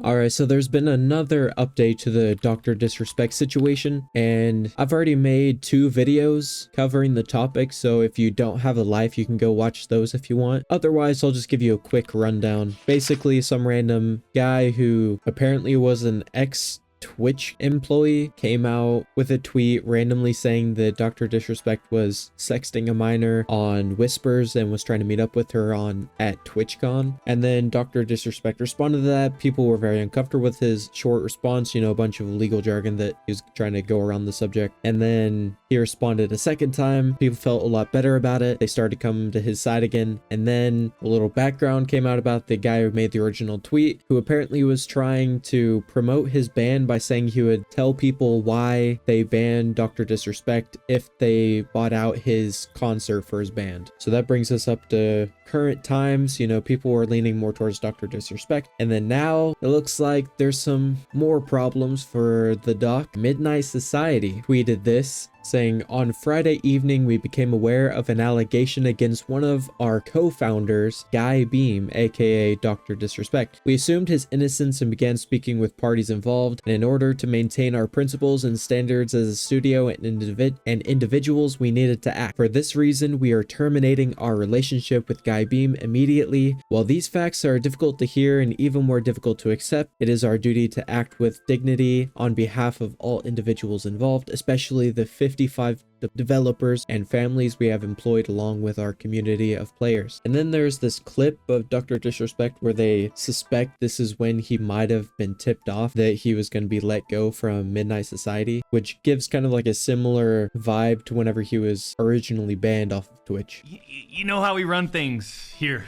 Alright, so there's been another update to the Dr. Disrespect situation, and I've already made 2 videos covering the topic, so if you don't have a life, you can go watch those if you want. Otherwise, I'll just give you a quick rundown. Basically, some random guy who apparently was an ex-Twitch employee came out with a tweet randomly saying that Dr. Disrespect was sexting a minor on Whispers and was trying to meet up with her at TwitchCon. And then Dr. Disrespect responded to that. People were very uncomfortable with his short response, a bunch of legal jargon that he was trying to go around the subject. And then he responded a second time. People felt a lot better about it. They started coming to his side again. And then a little background came out about the guy who made the original tweet, who apparently was trying to promote his ban by saying he would tell people why they banned Dr. Disrespect if they bought out his concert for his band. So that brings us up to current times. People were leaning more towards Dr. Disrespect. And then now it looks like there's some more problems for the doc. Midnight Society tweeted this, saying, "On Friday evening, we became aware of an allegation against one of our co-founders, Guy Beam, aka Dr. Disrespect. We assumed his innocence and began speaking with parties involved, and in order to maintain our principles and standards as a studio and individuals, we needed to act. For this reason, we are terminating our relationship with Guy Beam immediately. While these facts are difficult to hear and even more difficult to accept, it is our duty to act with dignity on behalf of all individuals involved, especially the 55 developers and families we have employed along with our community of players." And then there's this clip of Dr. Disrespect where they suspect this is when he might have been tipped off that he was going to be let go from Midnight Society, which gives kind of like a similar vibe to whenever he was originally banned off of Twitch. You know how we run things here.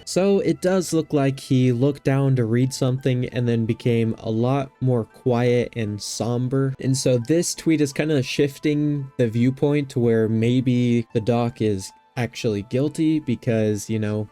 So it does look like he looked down to read something and then became a lot more quiet and somber. And so this tweet is kind of shifting the viewpoint to where maybe the doc is actually guilty because,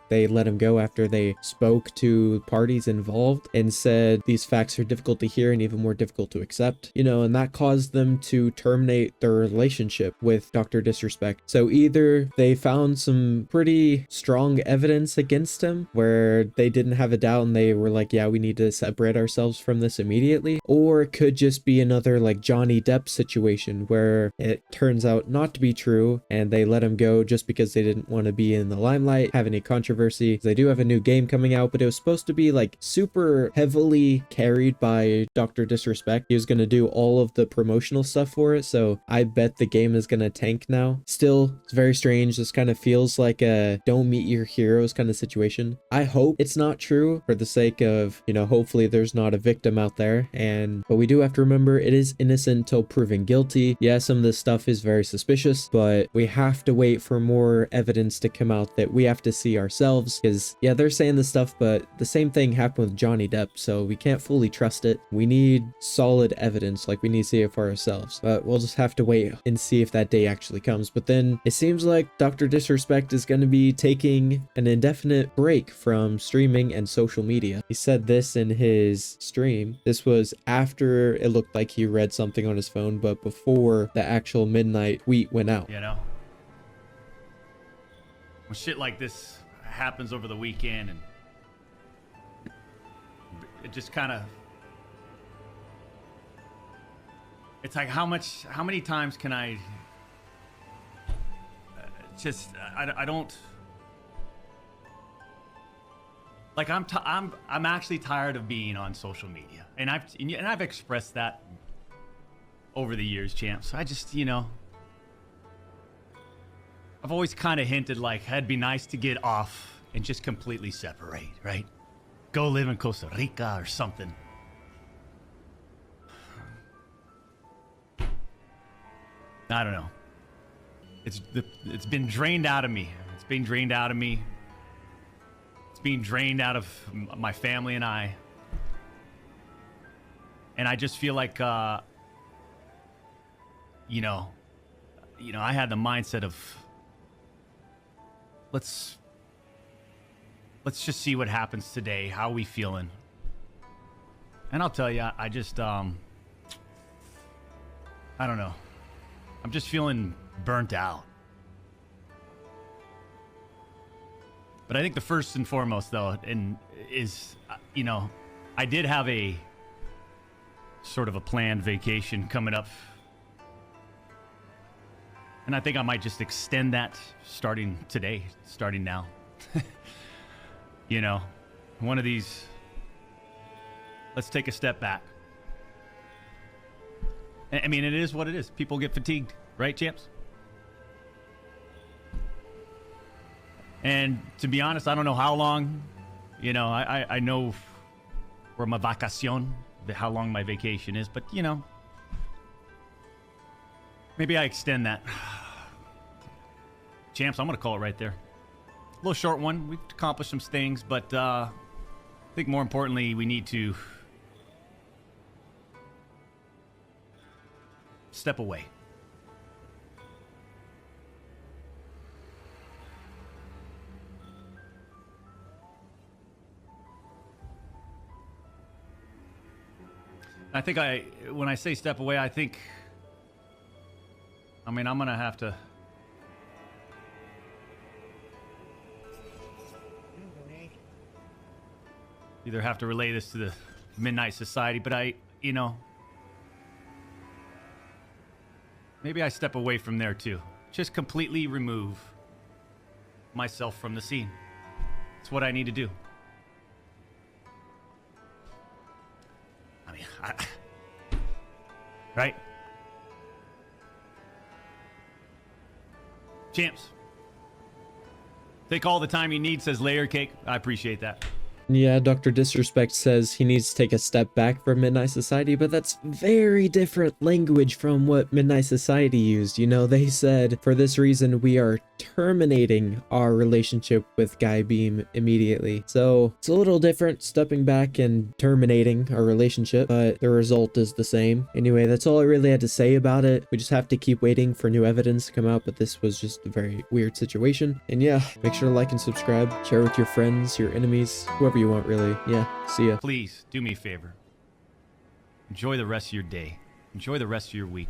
they let him go after they spoke to parties involved and said these facts are difficult to hear and even more difficult to accept, and that caused them to terminate their relationship with Dr. Disrespect. So either they found some pretty strong evidence against him where they didn't have a doubt and they were like, yeah, we need to separate ourselves from this immediately, or it could just be another like Johnny Depp situation where it turns out not to be true and they let him go just because they didn't want to be in the limelight, have any controversy. They do have a new game coming out, but it was supposed to be like super heavily carried by Dr. Disrespect. He was going to do all of the promotional stuff for it, so I bet the game is going to tank now. Still, it's very strange. This kind of feels like a don't meet your heroes kind of situation. I hope it's not true for the sake of, hopefully there's not a victim out there. But we do have to remember it is innocent until proven guilty. Yeah, some of this stuff is very suspicious, but we have to wait for more evidence to come out that we have to see ourselves, because yeah, they're saying this stuff, but the same thing happened with Johnny Depp, so we can't fully trust it. We need solid evidence, like we need to see it for ourselves, but we'll just have to wait and see if that day actually comes. But then it seems like Dr. Disrespect is going to be taking an indefinite break from streaming and social media. He said this in his stream. This was after it looked like he read something on his phone, but before the actual midnight tweet went out. When shit like this happens over the weekend, and it just kind of, it's like how many times can I I don't, like I'm actually tired of being on social media, and I've expressed that over the years, champ. So I just, I've always kind of hinted like it'd be nice to get off and just completely separate, right? Go live in Costa Rica or something. I don't know. It's been drained out of me. It's being drained out of me. It's being drained out of my family and I. And I just feel like, you know, I had the mindset of let's just see what happens today. How are we feeling? And I'll tell you, I just, I don't know. I'm just feeling burnt out. But I think the first and foremost, though, is, I did have a sort of a planned vacation coming up. And I think I might just extend that starting today, starting now. One of these, let's take a step back. I mean, it is what it is. People get fatigued, right, champs? And to be honest, I don't know how long, I know where my vacacion, how long my vacation is, but, maybe I extend that. Champs, I'm going to call it right there. A little short one. We've accomplished some things, but I think more importantly, we need to step away. I think when I say step away, I'm going to have to either have to relay this to the Midnight Society, but maybe I step away from there too. Just completely remove myself from the scene. It's what I need to do. Right? Champs. Take all the time you need, says Layer Cake. I appreciate that. Yeah, Dr. Disrespect says he needs to take a step back from Midnight Society, but that's very different language from what Midnight Society used. They said, for this reason, we are terminating our relationship with Guy Beam immediately. So it's a little different, stepping back and terminating our relationship, but the result is the same. Anyway, that's all I really had to say about it. We just have to keep waiting for new evidence to come out, but this was just a very weird situation. And yeah, make sure to like and subscribe, share with your friends, your enemies, whoever you want, really. Yeah, see ya. Please do me a favor. Enjoy the rest of your day. Enjoy the rest of your week.